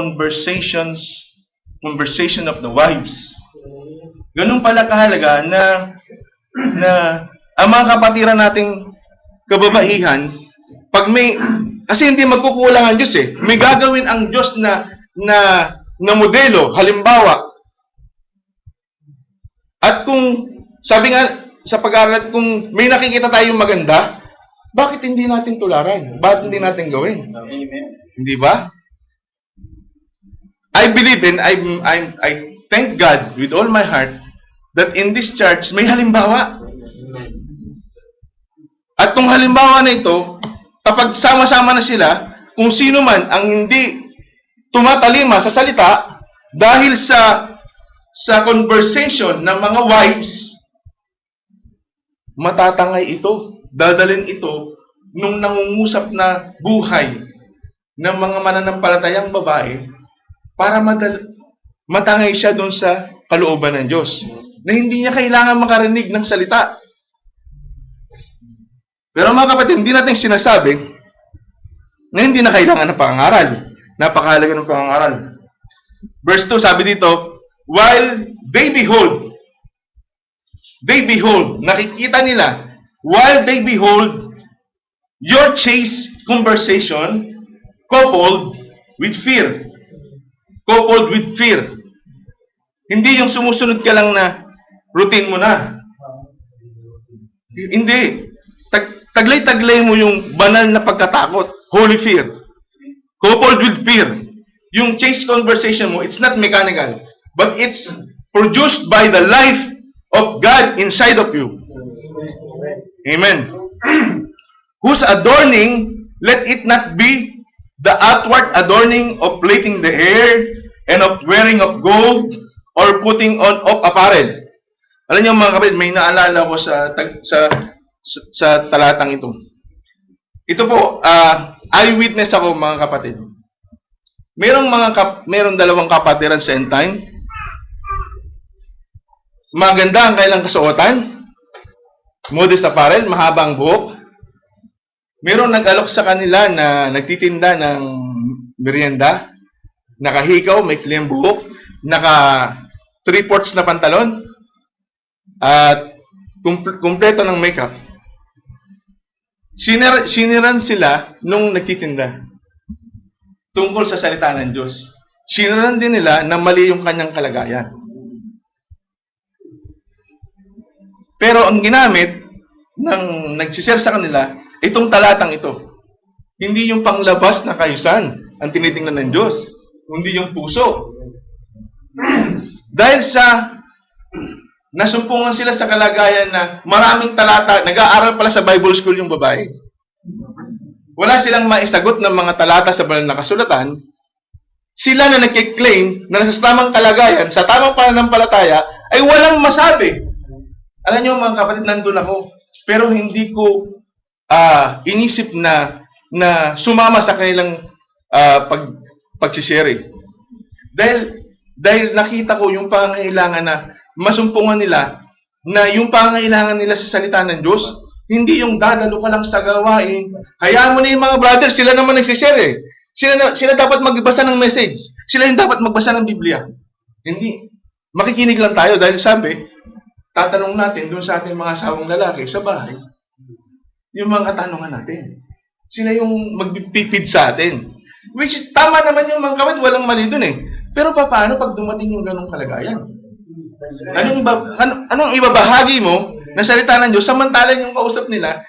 conversation of the wives. Ganun pala kahalaga na ang mga kapatiran nating kababaihan, kasi hindi magkukulang ang Diyos eh. May gagawin ang Diyos na modelo, halimbawa. At kung, sabi nga sa pag-aaral, kung may nakikita tayong maganda, bakit hindi natin tularan? Bakit hindi natin gawin? Amen. Hindi ba? I believe and I thank God with all my heart that in this church may halimbawa. At kung halimbawa na ito, kapag sama-sama na sila, kung sino man ang hindi tumatalima sa salita dahil sa conversation ng mga wives, matatangay ito, dadalhin ito nung nangungusap na buhay ng mga mananampalatayang babae para matangay siya doon sa kalooban ng Diyos na hindi niya kailangan makarinig ng salita. Pero mga kapatid, hindi natin sinasabi na hindi na kailangan ng pangangaral. Napakahalaga ng pangangaral. Verse 2, sabi dito, while they behold, nakikita nila, while they behold your chaste conversation coupled with fear. Coupled with fear. Hindi yung sumusunod ka lang na routine mo na. Hindi. Taglay-taglay mo yung banal na pagkatakot. Holy fear. Coupled with fear. Yung chaste conversation mo, it's not mechanical. But it's produced by the life of God inside of you. Amen. Whose adorning, let it not be the outward adorning of plaiting the hair and of wearing of gold or putting on of apparel. Alam niyo mga kapatid, may naalala ko sa talatang ito. Ito po, eyewitness ako mga kapatid. Merong dalawang kapatiran sa end time. Maganda ang kailang kasuotan. Modest apparel, mahabang buhok. Merong nag-alok sa kanila na nagtitinda ng merienda. Nakahikaw, may kliyang buhok. Naka 3/4 na pantalon. At kumpleto ng makeup. Siniran sila nung nagtitinda. Tungkol sa salita ng Diyos. Siniran din nila na mali yung kanyang kalagayan. Pero ang ginamit ng nagsishare sa kanila, itong talatang ito. Hindi yung panglabas na kayusan ang tinitingnan ng Diyos. Hindi yung puso. Dahil nasumpungan sila sa kalagayan na maraming talata, nag-aaral pala sa Bible school yung babae. Wala silang maisagot ng mga talata sa banal na kasulatan. Sila na nagkiklaim na nasa tamang kalagayan, sa tamang pananampalataya, ay walang masabi. Alam niyo mga kapatid, nandun ako. Pero hindi ko inisip na sumama sa kanilang pagsishare. Dahil nakita ko yung pangangailangan na masumpungan nila na yung pangangailangan nila sa salita ng Diyos, hindi yung dadalo ka lang sa gawain. Hayaan mo na yung mga brothers, sila naman nagsishare eh. Sila dapat magbasa ng message. Sila yung dapat magbasa ng Biblia. Hindi. Makikinig lang tayo dahil sabi, tatanong natin doon sa ating mga asawang lalaki sa bahay, yung mga katanungan natin. Sila yung magpipid sa atin. Which is, tama naman yung mga kapatid, walang mali doon eh. Pero paano pag dumating yung ganong kalagayan? Anong ibabahagi mo na salita ng Diyos, samantalang yung kausap nila,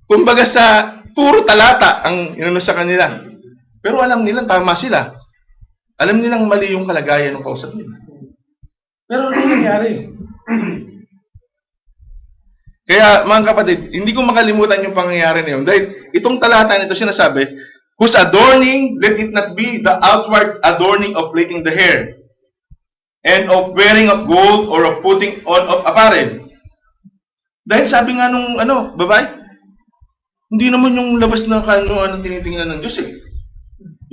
kumbaga sa puro talata ang inano sa kanila. Pero alam nilang tama sila. Alam nilang mali yung kalagayan ng kausap nila. Pero ano nangyari? Kaya mga kapatid, hindi ko makalimutan yung pangyayari na yun. Dahil itong talata nito sinasabi, whose adorning, let it not be the outward adorning of plaiting the hair, and of wearing of gold or of putting on of apparel. Dahil sabi nga nung babae, hindi naman yung labas ng anong tinitingnan ng Diyos eh.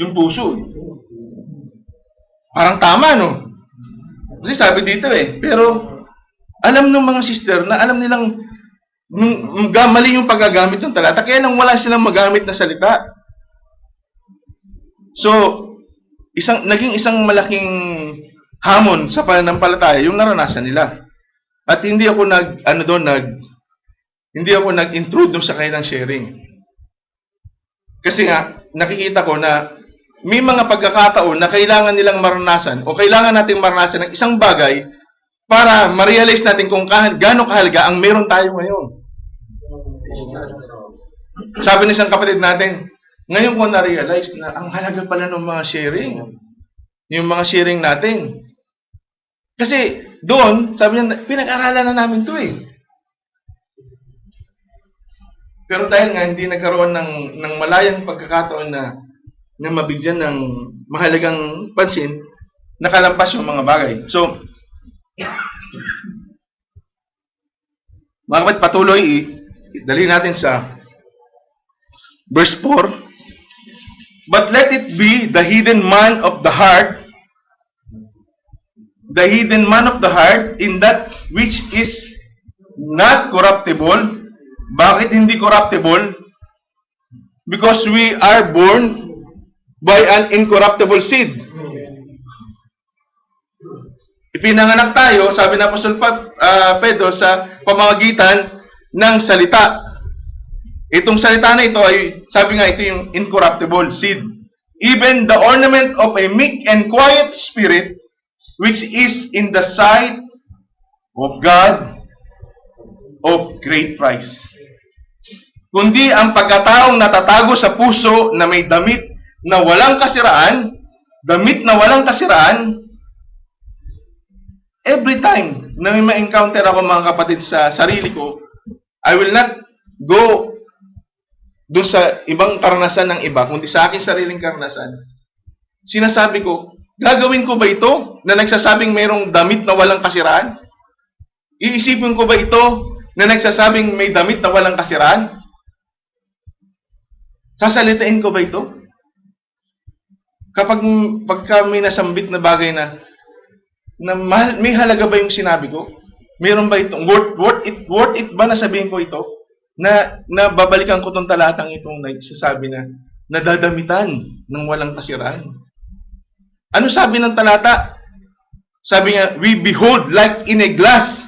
Yung puso. Parang tama, no? Kasi sabi dito eh. Pero, alam ng mga sister na alam nilang mali yung paggagamit ng talata. Kaya lang wala silang magamit na salita. So, naging isang malaking hamon sa pananampalataya yung naranasan nila. At hindi ako hindi ako nag-intrude dun sa kanilang sharing. Kasi nga, nakikita ko na may mga pagkakataon na kailangan nilang maranasan o kailangan nating maranasan ng isang bagay para ma-realize natin kung gaano kahalaga ang meron tayo ngayon. Sabi ng isang kapatid natin, ngayon ko na-realize na ang halaga pala ng mga sharing. Yung mga sharing natin. Kasi doon, sabi niya, pinag-aralan na namin to eh. Pero dahil nga hindi nagkaroon ng malayang pagkakataon na mabigyan ng mahalagang pansin, nakalampas yung mga bagay. So, mga kapatid, patuloy, dali natin sa verse 4. But let it be the hidden man of the heart, in that which is not corruptible. Bakit hindi corruptible? Because we are born by an incorruptible seed. Ipinanganak tayo, sabi na Apostol Pedro, sa pamamagitan ng salita. Itong salita na ito ay, sabi nga, ito yung incorruptible seed. Even the ornament of a meek and quiet spirit, which is in the sight of God of great price. Kundi ang pagkataong natatago sa puso na may damit na walang kasiraan, every time na may ma-encounter ako mga kapatid sa sarili ko, I will not go doon sa ibang karanasan ng iba, kundi sa aking sariling karanasan. Sinasabi ko, gagawin ko ba ito na nagsasabing mayroong damit na walang kasiraan? Iisipin ko ba ito na nagsasabing may damit na walang kasiraan? Sasalitain ko ba ito? Pagka may nasambit na bagay na may halaga ba yung sinabi ko? Mayroon ba ito? Worth it ba na sabihin ko ito? Na babalikan ko tong talatang itong nagsasabi na nadadamitan ng walang kasiraan. Ano sabi ng talata? Sabi nga, we behold like in a glass.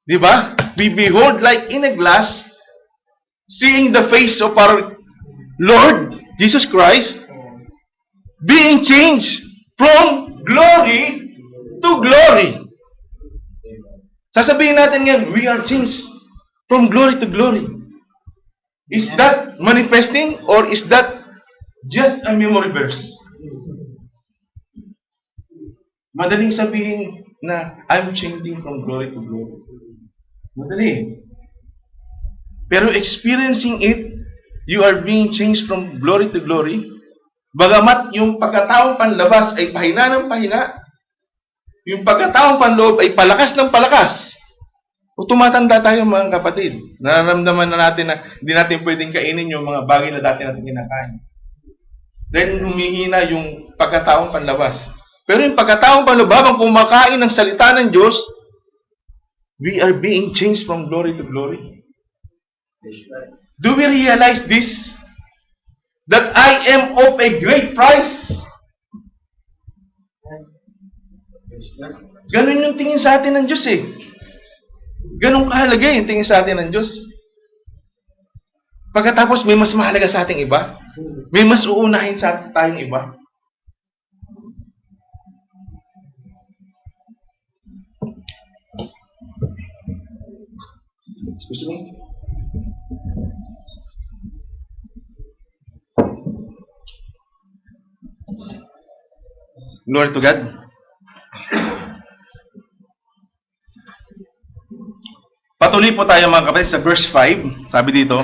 Di ba? We behold like in a glass, seeing the face of our Lord Jesus Christ, being changed from glory to glory. Sasabihin natin yan, we are changed from glory to glory. Is that manifesting or is that just a memory verse? Madaling sabihin na I'm changing from glory to glory. Madali. Pero experiencing it, you are being changed from glory to glory. Bagamat yung pagkataong panlabas ay pahina ng pahina, yung pagkataong panloob ay palakas ng palakas. O tumatanda tayo mga kapatid. Nararamdaman na natin na hindi natin pwedeng kainin yung mga bagay na dati natin kinakain. Then humihina yung pagkataong panlabas. Pero yung pagkataong panloob, habang kumakain ng salita ng Diyos, we are being changed from glory to glory. Do we realize this? That I am of a great price? Ganun yung tingin sa atin ng Diyos eh. Ganun kahalaga yung tingin sa atin ng Diyos. Pagkatapos may mas mahalaga sa ating iba. May mas uunahin sa tayong iba. Excuse me? Glory to God. Patuloy po tayo mga kapatid sa verse 5. Sabi dito,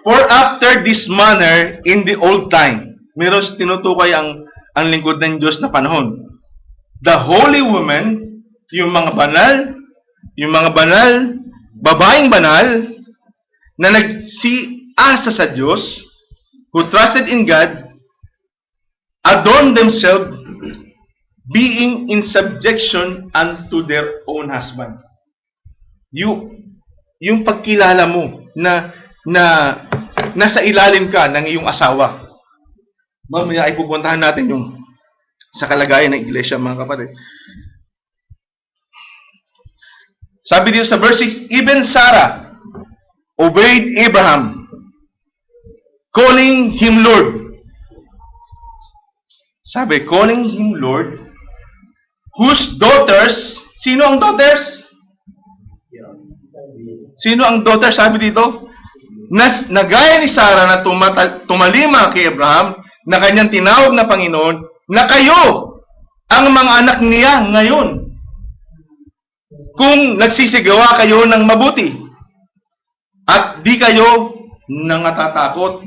for after this manner in the old time, meron tinutukoy ang lingkod ng Diyos na panahon. The holy woman, yung mga banal, babaeng banal, na nagsiasa sa Diyos, who trusted in God, adorn themselves, being in subjection unto their own husband. Yung pagkilala mo na nasa ilalim ka ng iyong asawa. Mamaya ay pupuntahan natin yung sa kalagayan ng iglesia, mga kapatid. Sabi dito sa verse 6, even Sarah obeyed Abraham, calling him Lord. Sabi, calling him Lord, whose daughters, sino ang daughters? Sino ang daughters? Sabi dito, na gaya ni Sarah na tumalima kay Abraham, na kanyang tinawag na Panginoon, na kayo ang mga anak niya ngayon. Kung nagsisigawa kayo ng mabuti, at di kayo nangatatakot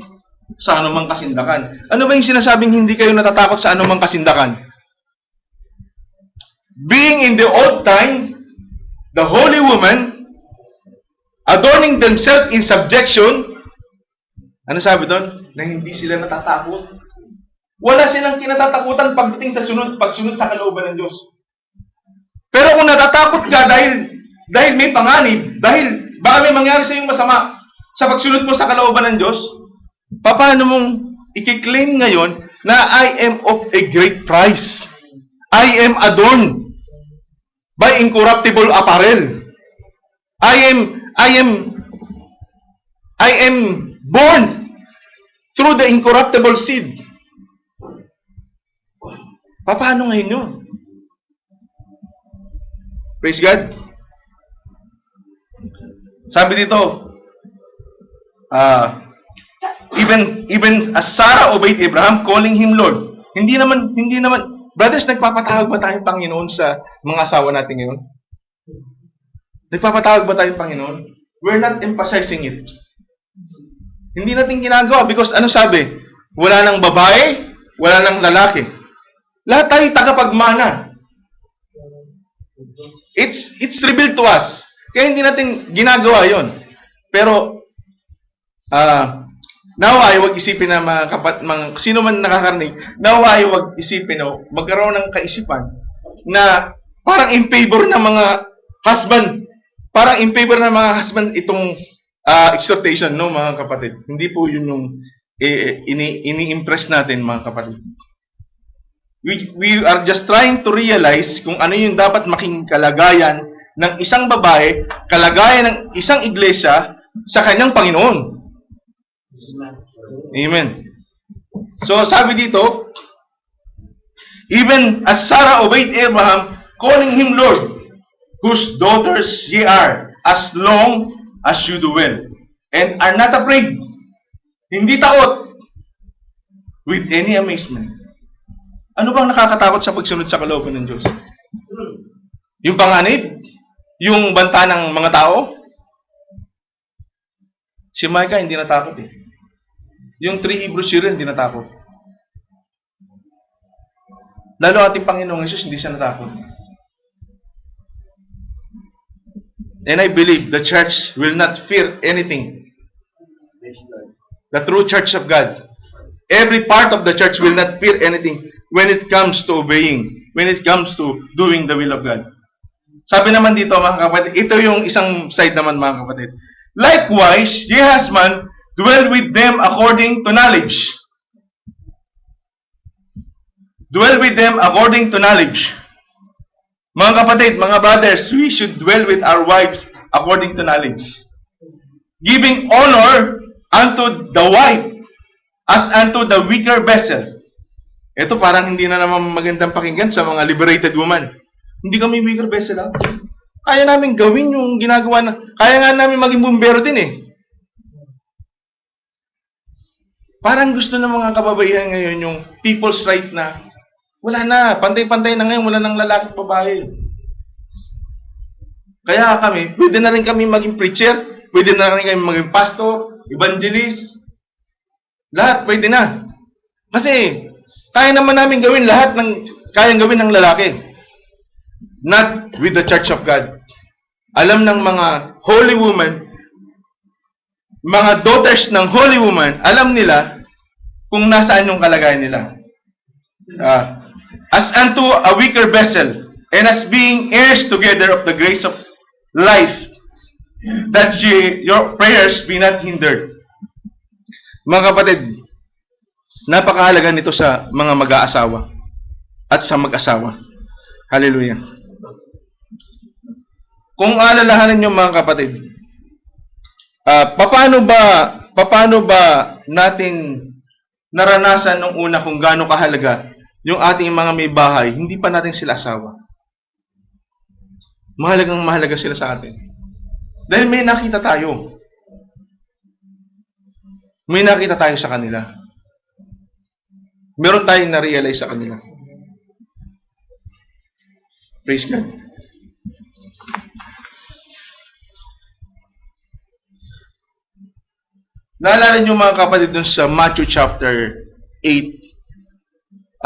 sa anumang kasindakan. Ano ba yung sinasabing hindi kayo natatakot sa anumang kasindakan? Being in the old time, the holy woman, adorning themselves in subjection, ano sabi doon? Na hindi sila natatakot. Wala silang kinatatakutan pagdating sa pagsunod sa kalooban ng Diyos. Pero kung natatakot ka dahil may panganib, dahil baka may mangyari sa iyong masama sa pagsunod mo sa kalooban ng Diyos, paano mong i-claim ngayon na I am of a great price? I am adorned by incorruptible apparel. I am born through the incorruptible seed. Paano ngayon yun? Praise God. Sabi dito, even as Sarah obeyed Abraham, calling him Lord. Hindi naman, brothers, nagpapatawag ba tayong Panginoon sa mga asawa natin ngayon? Nagpapatawag ba tayong Panginoon? We're not emphasizing it. Hindi natin ginagawa because ano sabi? Wala nang babae, wala nang lalaki. Lahat tayo tagapagmana. It's revealed to us. Kaya hindi natin ginagawa yon. Pero, naway, wag isipin na sino man nakakarinig, naway, wag isipin na magkaroon ng kaisipan na parang in favor ng mga husband, itong exhortation, no, mga kapatid. Hindi po yun yung ini-impress natin, mga kapatid. We are just trying to realize kung ano yung dapat making kalagayan ng isang babae, kalagayan ng isang iglesia sa kanyang Panginoon. Amen. So, sabi dito, even as Sarah obeyed Abraham, calling him Lord, whose daughters ye are, as long as you do well, and are not afraid, hindi takot, with any amazement. Ano bang nakakatakot sa pagsunod sa kalooban ng Diyos? Yung panganib? Yung banta ng mga tao? Si Micah hindi natakot eh. Yung 3 Hebrews children hindi natakot. Lalo ating Panginoong Jesus hindi siya natakot. And I believe the church will not fear anything. The true church of God. Every part of the church will not fear anything when it comes to obeying, when it comes to doing the will of God. Sabi naman dito, mga kapatid, ito yung isang side naman, mga kapatid. Likewise, ye husband, dwell with them according to knowledge. Dwell with them according to knowledge. Mga kapatid, mga brothers, we should dwell with our wives according to knowledge. Giving honor unto the wife as unto the weaker vessel. Ito parang hindi na naman magandang pakinggan sa mga liberated woman. Hindi kami weaker vessel lang. Kaya namin gawin yung ginagawa na, kaya nga namin maging bumbero din eh. Parang gusto ng mga kababaihan ngayon yung people's right na, wala na, pantay-pantay na ngayon, wala nang lalaki at babae. Kaya kami, pwede na rin kami maging preacher, pwede na rin kami maging pastor, evangelist, lahat pwede na. Kasi, kaya naman namin gawin lahat ng kayang gawin ng lalaki. Not with the church of God. Alam ng mga holy woman, mga daughters ng holy woman, alam nila kung nasaan yung kalagayan nila. As unto a weaker vessel, and as being heirs together of the grace of life, that your prayers be not hindered. Mga kapatid, Napakahalaga nito sa mga mag-aasawa at sa mag-asawa. Hallelujah. Kung alalahanin niyo mga kapatid, paano ba nating naranasan nung una kung gaano kahalaga yung ating mga may bahay, hindi pa natin sila asawa. Mahalaga sila sa atin. Dahil may nakita tayo. May nakita tayo sa kanila. Meron tayong na-realize sa kanila. Praise God. Naalala niyo mga kapatid dun sa Matthew chapter 8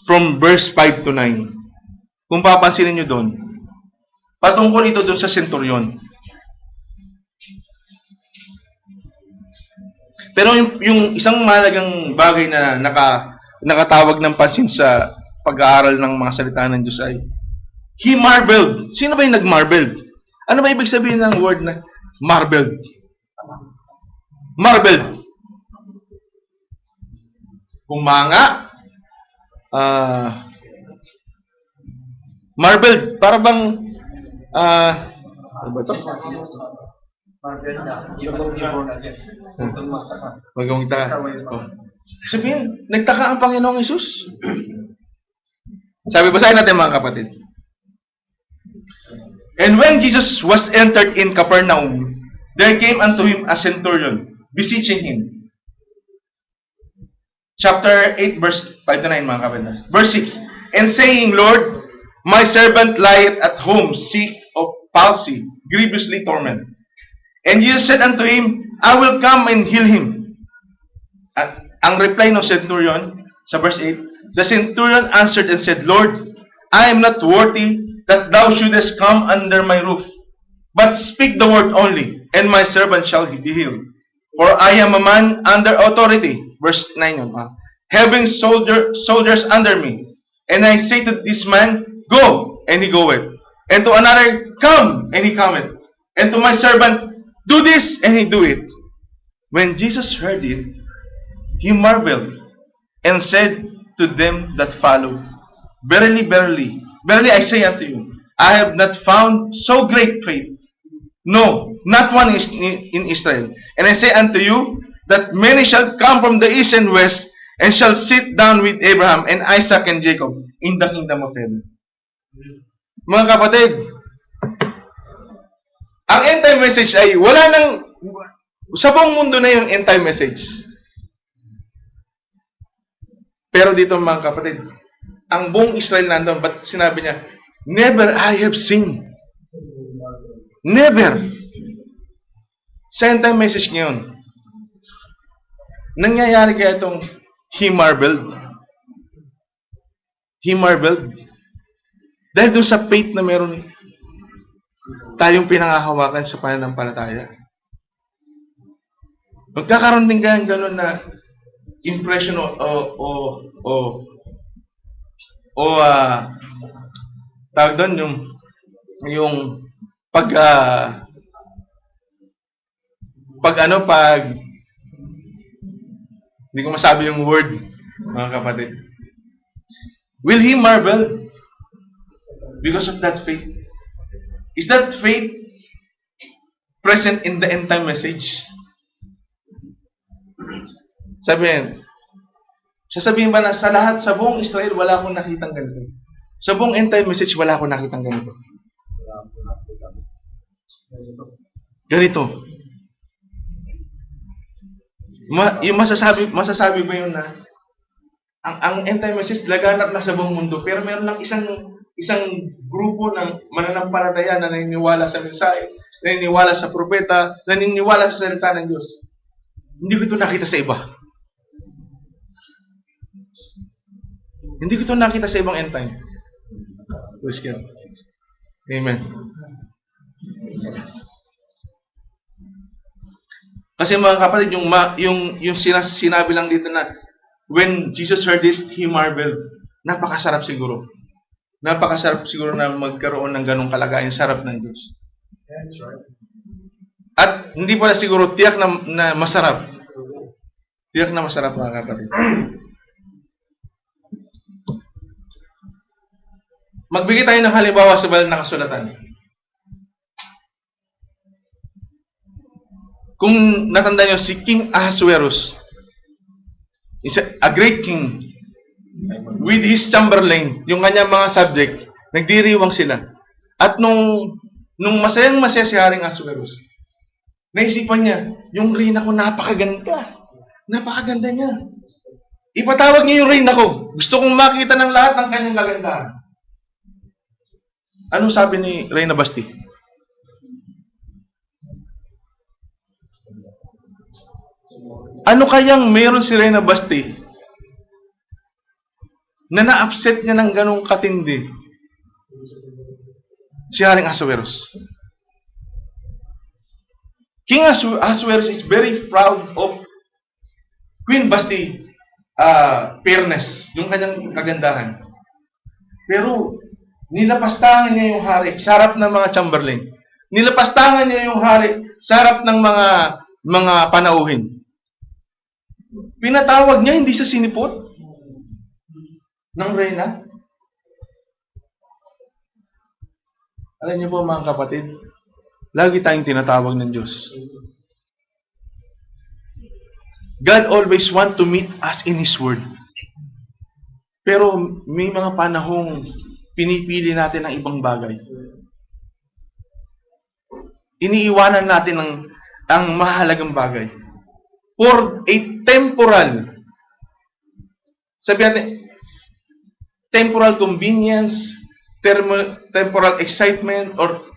from verse 5 to 9. Kung papansinin niyo doon, patungkol ito dun sa centurion. Pero yung isang mahalagang bagay na nakatawag ng pansin sa pag-aaral ng mga salita ng Diyos ay he marveled. Sino ba yung nag-marveled? Ano ba ibig sabihin ng word na marveled? Marveled. Kumanga. Marveled. Para bang ano ba ito? Magawang taka. Oh. Sabihin, nagtaka ang Panginoong Hesus. Sabi, basahin natin mga kapatid. And when Jesus was entered in Capernaum, there came unto him a centurion, beseeching him. Chapter 8, verse 5 to 9, mga kapatid. Verse 6, and saying, Lord, my servant lieth at home, sick of palsy, grievously tormented. And Jesus said unto him, I will come and heal him. At ang reply ng centurion, sa verse 8, the centurion answered and said, Lord, I am not worthy that thou shouldest come under my roof. But speak the word only, and my servant shall be healed. For I am a man under authority. Verse 9, having soldiers under me. And I say to this man, go, and he goeth. And to another, come, and he cometh. And to my servant, do this, and he do it. When Jesus heard it, he marveled, and said to them that followed, Verily, verily, verily I say unto you, I have not found so great faith, no, not one in Israel. And I say unto you, that many shall come from the east and west, and shall sit down with Abraham and Isaac and Jacob in the kingdom of heaven. Mga kapatid, ang end-time message ay wala nang, sa buong mundo na yung end-time message. Pero dito mga kapatid, ang buong Israel nandun, but sinabi niya, never I have seen. Never. Sa end-time message ngayon, nangyayari kaya itong he marveled. He marveled. Dahil doon sa faith na meron tayong pinangahawakan sa pananampalataya. Magkakaroon din kaya gano'n na impression tawag doon yung pag hindi ko masabi yung word, mga kapatid. Will he marvel because of that faith? Is that faith present in the end time message? Sasabihin ba na sa lahat, sa buong Israel, wala akong nakitang ganito. Sa buong end time message, wala akong nakitang ganito. Ganito. Yung masasabi ba yun na ang end time message laganap na sa buong mundo, pero meron lang isang grupo ng mananampalataya na naniniwala sa mensahe, naniniwala sa propeta, naniniwala sa salita ng Diyos. Hindi ko ito nakita sa iba. Hindi ko ito nakita sa ibang end time. Praise God. Amen. Kasi mga kapatid, yung sinabi lang dito na when Jesus heard it, he marveled. Napakasarap siguro. Napakasarap siguro na magkaroon ng ganong kalagayan, sarap ng Diyos. That's right. At hindi pala siguro tiyak na masarap. Tiyak na masarap mga kapatid. Magbigay tayo ng halimbawa sa banal na kasulatan. Kung natandaan nyo, si King Ahasuerus is a great king. With his chamberlain, yung kanyang mga subject, nagdiriwang sila. At nung masayang masaya si Haring Ahasuerus, naisipan niya, yung reyna ko napakaganda. Napakaganda niya. Ipatawag niya yung reyna ko. Gusto kong makita ng lahat ng kanyang kagandahan. Anong sabi ni Reyna Basti? Ano kayang meron si Reyna Basti na na-upset niya ng ganong katindi si Haring Ahasuerus? King Ahasuerus is very proud of Queen Basti fairness, yung kanyang kagandahan. Pero nilapastangan niya yung hari sa harap ng mga chamberlain. Nilapastangan niya yung hari sa harap ng mga panauhin. Pinatawag niya, hindi siya sinipot ng reyna. Alam niyo po mga kapatid, lagi tayong tinatawag ng Diyos. God always want to meet us in His Word. Pero may mga panahong pinipili natin ang ibang bagay. Iniiwanan natin ang mahalagang bagay. For a temporal, sabi natin, temporal convenience, temporal excitement, or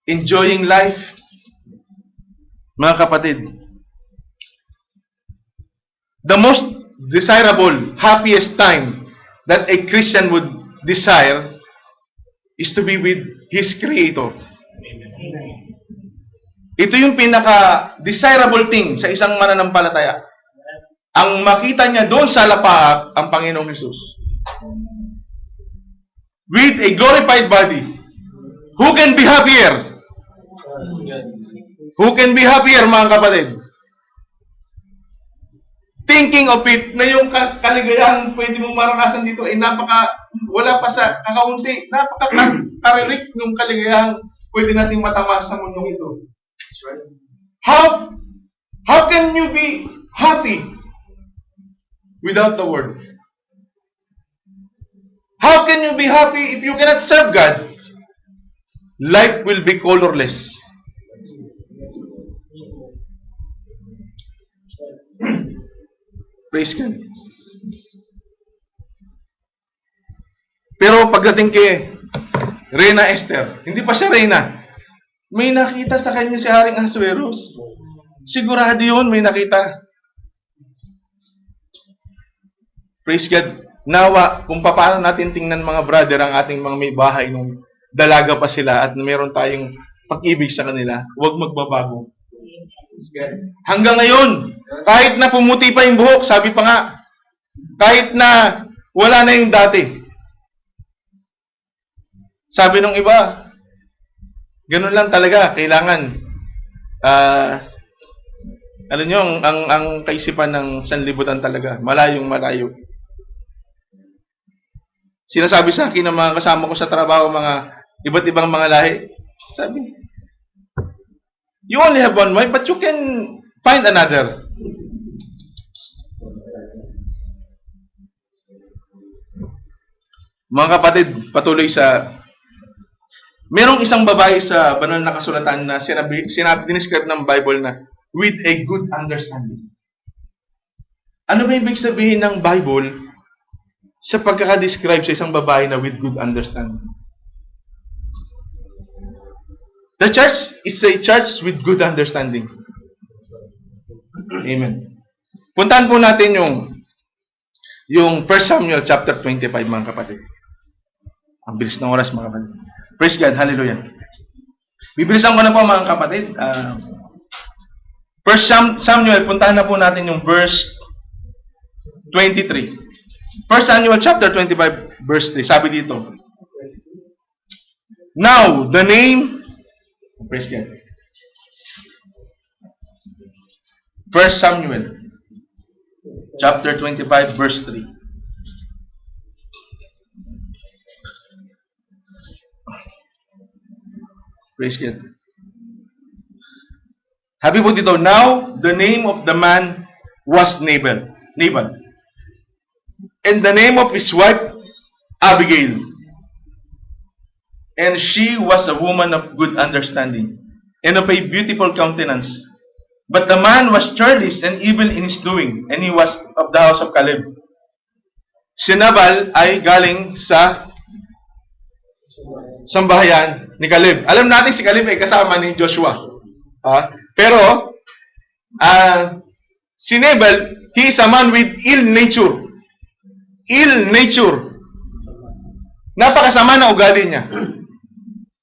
enjoying life. Mga kapatid, the most desirable, happiest time that a Christian would desire is to be with his Creator. Ito yung pinaka-desirable thing sa isang mananampalataya. Ang makita niya doon sa lapaap ang Panginoong Hesus. With a glorified body. Who can be happier? Who can be happier, mga kapatid? Thinking of it, na yung kaligayahan pwede mong maranasan dito ay wala pa sa kakaunti, napaka-karirik yung kaligayahan pwede nating matamas sa mundong ito. How can you be happy without the Word? How can you be happy if you cannot serve God? Life will be colorless. Praise God. Pero pagdating kay Reyna Esther, hindi pa siya Reyna. May nakita sa kanya si Haring Ahasuerus. Sigurado yun, may nakita. Praise God. Nawa, kung paano natin tingnan mga brother ang ating mga may bahay nung dalaga pa sila at meron tayong pag-ibig sa kanila, huwag magbabago. Hanggang ngayon, kahit na pumuti pa yung buhok, sabi pa nga, kahit na wala na yung dati. Sabi nung iba, ganun lang talaga, kailangan, alam nyo, ang kaisipan ng sanlibutan talaga, malayong malayo. Sinasabi sa akin ng mga kasama ko sa trabaho, mga iba't ibang mga lahi, sabi, you only have one wife, but you can find another. Mga kapatid, patuloy sa merong isang babae sa banal na kasulatan na dinescribe ng Bible na with a good understanding. Ano ba ibig sabihin ng Bible sa pagkakadescribe sa isang babae na with good understanding? The church is a church with good understanding. Amen. Puntahan po natin yung 1 Samuel chapter 25, mga kapatid. Ang bilis ng oras, mga kapatid. Praise God, hallelujah. Bibilisan ko na po, mga kapatid. 1 Samuel, puntahan na po natin yung verse 23. 1 Samuel chapter 25, verse 3. Sabi dito, now, the name, praise God. 1 Samuel chapter 25, verse 3. Praise God. Happy po dito. Now, the name of the man was Nabal. And the name of his wife, Abigail. And she was a woman of good understanding, and of a beautiful countenance. But the man was churlish and evil in his doing, and he was of the house of Caleb. Si Nabal ay galing sa sambahayan ni Caleb. Alam natin si Caleb ay kasama ni Joshua. Pero, si Nabal, he is a man with ill nature. Ill nature. Napakasama na ugali niya.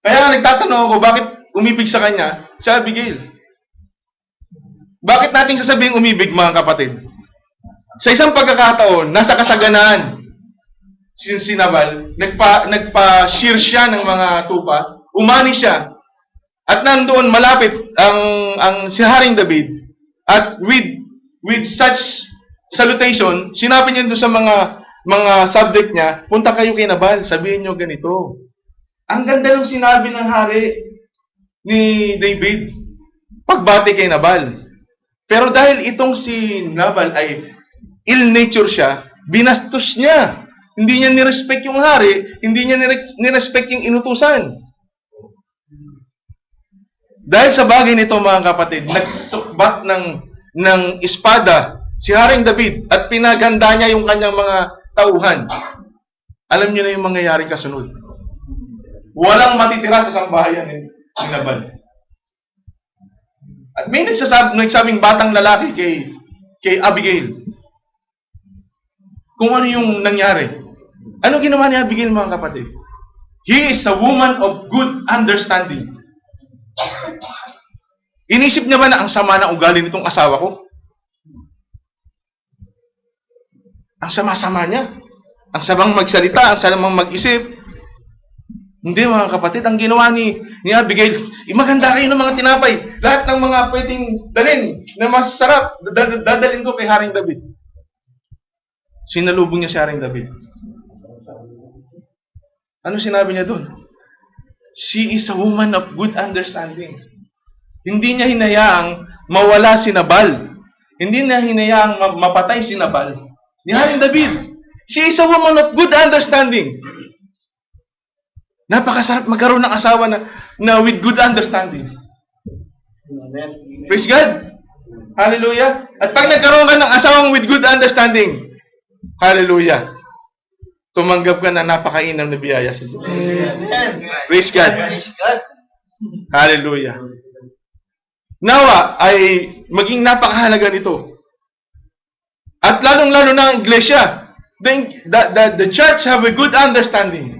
Kaya nga nagtatanong ako, bakit umibig sa kanya si Abigail? Bakit natin sasabing umibig, mga kapatid? Sa isang pagkakataon, nasa kasaganaan, si Nabal, nagpa-shear siya ng mga tupa, umani siya, at nandoon malapit ang si Haring David, at with such salutation, sinabi niya doon sa mga subject niya, punta kayo kay Nabal, sabihin niyo ganito. Ang ganda ng sinabi ng hari ni David, pagbati kay Nabal. Pero dahil itong si Nabal ay ill-nature siya, binastos niya. Hindi niya nirespect yung hari, hindi niya nirespect yung inutusan. Dahil sa bagay nito, mga kapatid, nagsukbat ng espada si Haring David at pinaganda niya yung kanyang mga tauhan. Alam niyo na yung mangyayaring kasunod. Walang matitira sa sambahayan ni Nabal. At may nagsabing batang lalaki kay Abigail. Kung ano yung nangyari. Ano ginawa ni Abigail, mga kapatid? He is a woman of good understanding. Inisip niya ba na ang sama ng ugali nitong asawa ko? Ang sama-sama niya. Ang samang magsalita, ang samang mag-isip. Hindi, mga kapatid, ang ginawa ni Abigail, maganda kayo ng mga tinapay. Lahat ng mga pwedeng dalhin na masarap, dadalhin ko kay Haring David. Sinalubong niya si Haring David. Ano sinabi niya doon? She is a woman of good understanding. Hindi niya hinayaang mawala si Nabal. Hindi niya hinayaang mapatay si Nabal. Ni Haring David. She is a woman of good understanding. Napakasarap magkaroon ng asawa na with good understanding. Praise God. Hallelujah. At pag nagkaroon ka ng asawang with good understanding, hallelujah, tumanggap ka na napakainam na biyaya sa Diyos. Praise God. Hallelujah. Nawa ay maging napakahalaga nito. At lalong-lalo na ang iglesia. The church have a good understanding.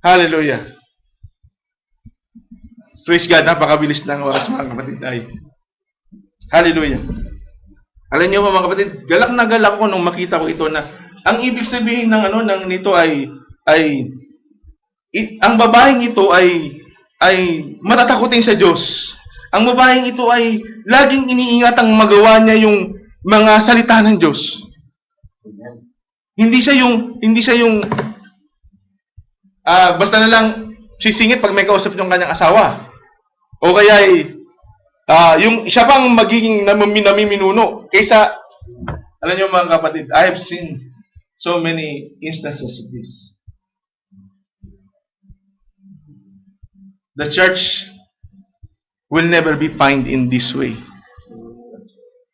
Hallelujah. Praise God. Napakabilis ng oras, mga kapatid. Hallelujah. Alam niyo mga kapatid, galak na galak ko nung makita ko ito na ang ibig sabihin ng nito ay ang babaeng ito ay matatakutin sa Diyos. Ang babaeng ito ay laging iniingatang magawa niya yung mga salita ng Diyos. Hindi siya yung basta na lang sisingit pag may kausap yung kanyang asawa. O kaya yung siya pang magiging namiminuno kaysa, alam niyo mga kapatid, I have seen so many instances of this. The church will never be fined in this way.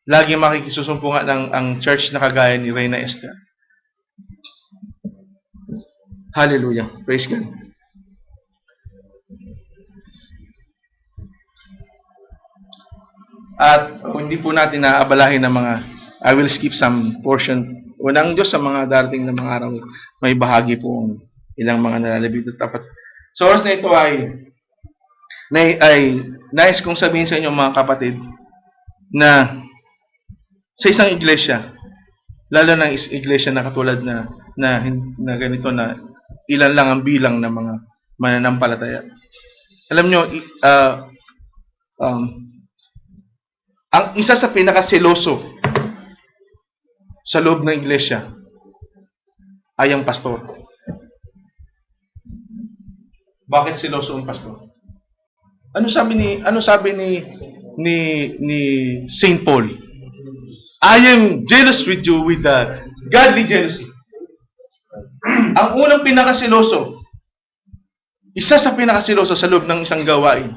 Lagi makikisusumbungan ang church na kagaya ni Reyna Esther. Hallelujah. Praise God. At hindi po natin naabalahin ng mga, I will skip some portion. Unang Diyos sa mga darating na mga araw, may bahagi po ang ilang mga nalalabit at tapat. Sa oras na ito ay nais kong sabihin sa inyo mga kapatid na sa isang iglesia, lalo na iglesia na katulad na ganito na ilan lang ang bilang ng mga mananampalataya. Alam nyo, ang isa sa pinakaseloso sa loob ng iglesia ay ang pastor. Bakit seloso ang pastor? Ano sabi ni Saint Paul? I am jealous with you with the godly jealousy. Ang unang pinakasiloso, isa sa pinakasiloso sa loob ng isang gawain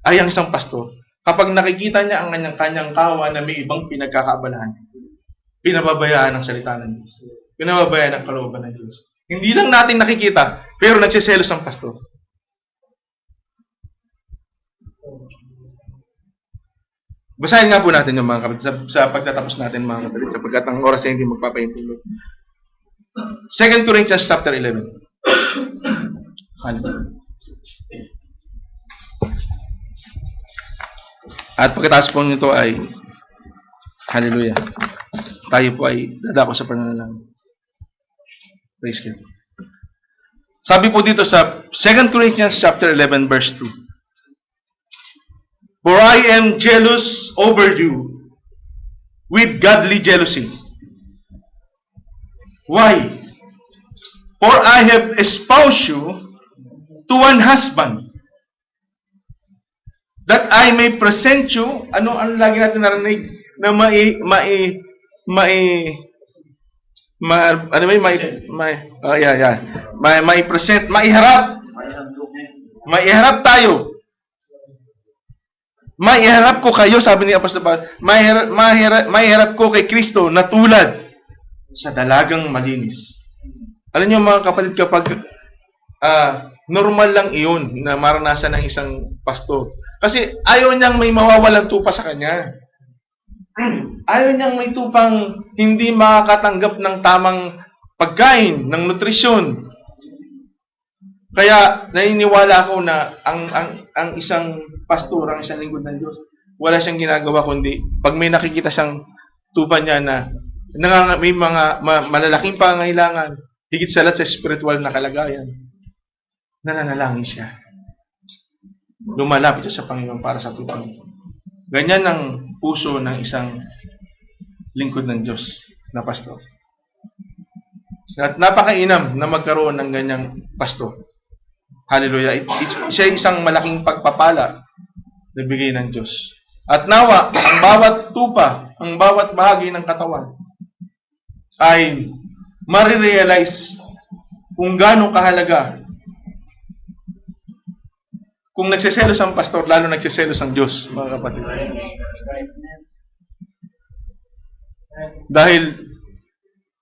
ay ang isang pastor. Kapag nakikita niya ang kanyang kawa na may ibang pinagkakaabalahan, pinababayaan ang salita ng Diyos. Pinababayaan ang kalooban ng Diyos. Hindi lang natin nakikita, pero nagsiselos ang pastor. Basahin nga po natin yung mga kapatid sa pagtatapos natin mga kapatid sapagkat ang oras ay hindi magpapahintulot. 2 Corinthians chapter 11. At pagkatapos po nito ay hallelujah. Tayo po ay dadako sa pananalangin. Praise God. Sabi po dito sa 2 Corinthians chapter 11 verse 2. For I am jealous over you with godly jealousy. Why? For I have espoused you to one husband, that I may present you, ano lagi natin narinig, na maiharap tayo. Maiharap ko kayo, sabi ni Apostol Paul, maiharap ko kay Kristo na tulad sa dalagang malinis. Alam niyo mga kapatid, kapag normal lang iyon na maranasan ng isang pastor. Kasi ayaw niyang may mawawalang tupa sa kanya. Ayaw niyang may tupang hindi makakatanggap ng tamang pagkain, ng nutrisyon. Kaya naniniwala ako na ang isang pastor, ang isang lingkod ng Diyos, wala siyang ginagawa kundi pag may nakikita siyang tupa niya na may mga malalaking pangangailangan, higit sa lahat sa spiritual na kalagayan, nananalangin siya. Lumalapit siya sa Panginoon para sa tupang. Ganyan ang puso ng isang lingkod ng Diyos na pastor. At napakainam na magkaroon ng ganyang pastor. Hallelujah. Siya isang malaking pagpapala na bigay ng Diyos. At nawa, ang bawat tupa, ang bawat bahagi ng katawan ay marirealize kung gaano kahalaga. Kung nagsiselos ang pastor, lalo nagsiselos ang Diyos, mga kapatid. Dahil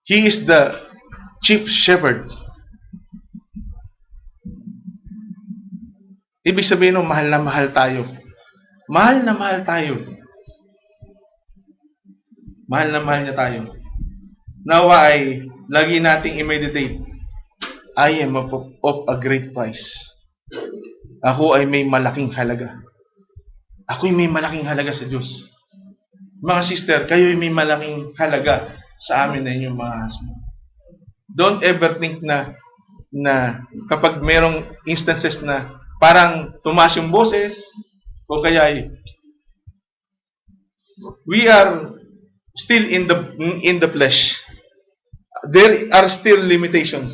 He is the chief shepherd. Ibig sabihin ng mahal na mahal tayo. Mahal na mahal tayo. Mahal na mahal niya tayo. Nawa ay lagi nating i-meditate. I am of a great price. Ako ay may malaking halaga. Ako ay may malaking halaga sa Diyos. Mga sister, kayo ay may malaking halaga sa amin na inyong mga husband. Don't ever think na kapag merong instances na parang tumaas yung boses, o kaya ay we are still in the flesh. There are still limitations.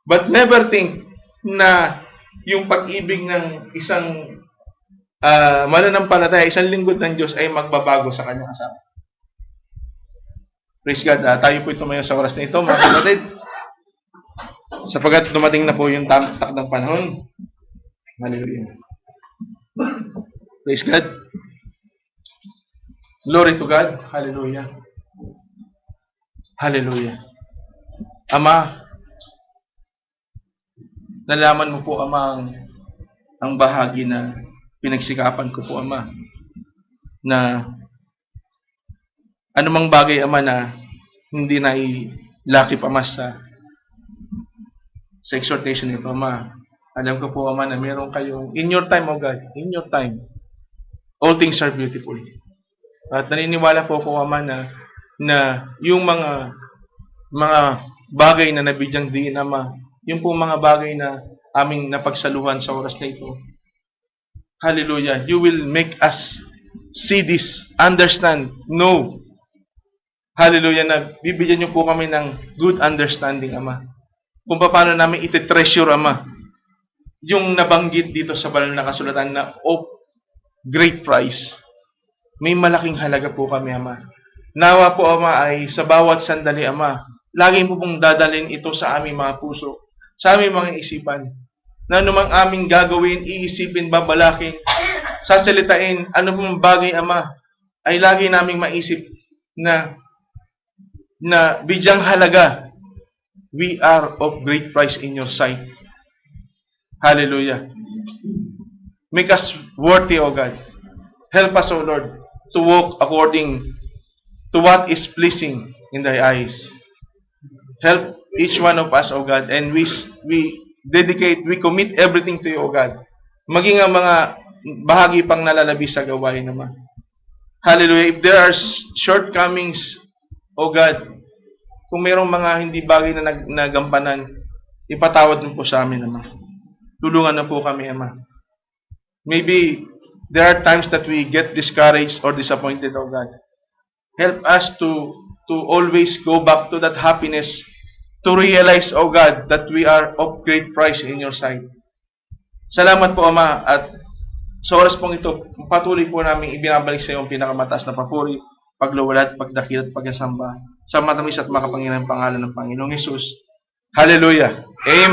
But never think na yung pag-ibig ng isang mananampalataya, isang lingkod ng Diyos ay magbabago sa kanyang asawa. Praise God. Tayo po tumayo sa oras na ito, mga kapatid. Sapagat dumating na po yung takdang panahon. Hallelujah. Praise God. Glory to God. Hallelujah. Hallelujah. Ama, nalaman mo po, Ama, ang bahagi na pinagsikapan ko po, Ama, na anumang bagay, Ama, na hindi na ilakip, Ama, sa exhortation nito, Ama. Alam ko po, Ama, na meron kayong, in your time, O God, in your time, all things are beautiful. At naniniwala po ako, Ama, na yung mga bagay na nabidyang diin, Ama, yung po mga bagay na aming napagsaluhan sa oras na ito. Hallelujah. You will make us see this, understand, know. Hallelujah, na bibigyan niyo po kami ng good understanding, Ama. Kung paano namin iti-treasure, Ama, yung nabanggit dito sa banal na kasulatan na of great price. May malaking halaga po kami, Ama. Nawa po, Ama, ay sa bawat sandali, Ama, lagi po pong dadalhin ito sa aming mga puso, sa aming mga isipan, na anumang aming gagawin, iisipin, babalakin, sasalitain, ano pong bagay, Ama, ay lagi naming maisip na bidyang halaga, we are of great price in your sight. Hallelujah. Make us worthy, O God. Help us, O Lord, to walk according to what is pleasing in Thy eyes. Help each one of us, O God, and we commit everything to You, O God. Maging ang mga bahagi pang nalalabi sa gawain naman. Hallelujah. If there are shortcomings, O God, kung mayroong mga hindi bagay na nagampanan, ipatawad mo po sa amin, Ama. Tulungan na po kami, Ama. Maybe there are times that we get discouraged or disappointed, O God. Help us to always go back to that happiness, to realize, O God, that we are of great price in Your sight. Salamat po, Ama, at sa oras pong ito, patuloy po namin ibinabalik sa iyo ang pinakamataas na papuri, pagluwalhati, pagdakil at pagsamba sa matamis at makapangyarihang pangalan ng Panginoong Hesus. Hallelujah. Amen.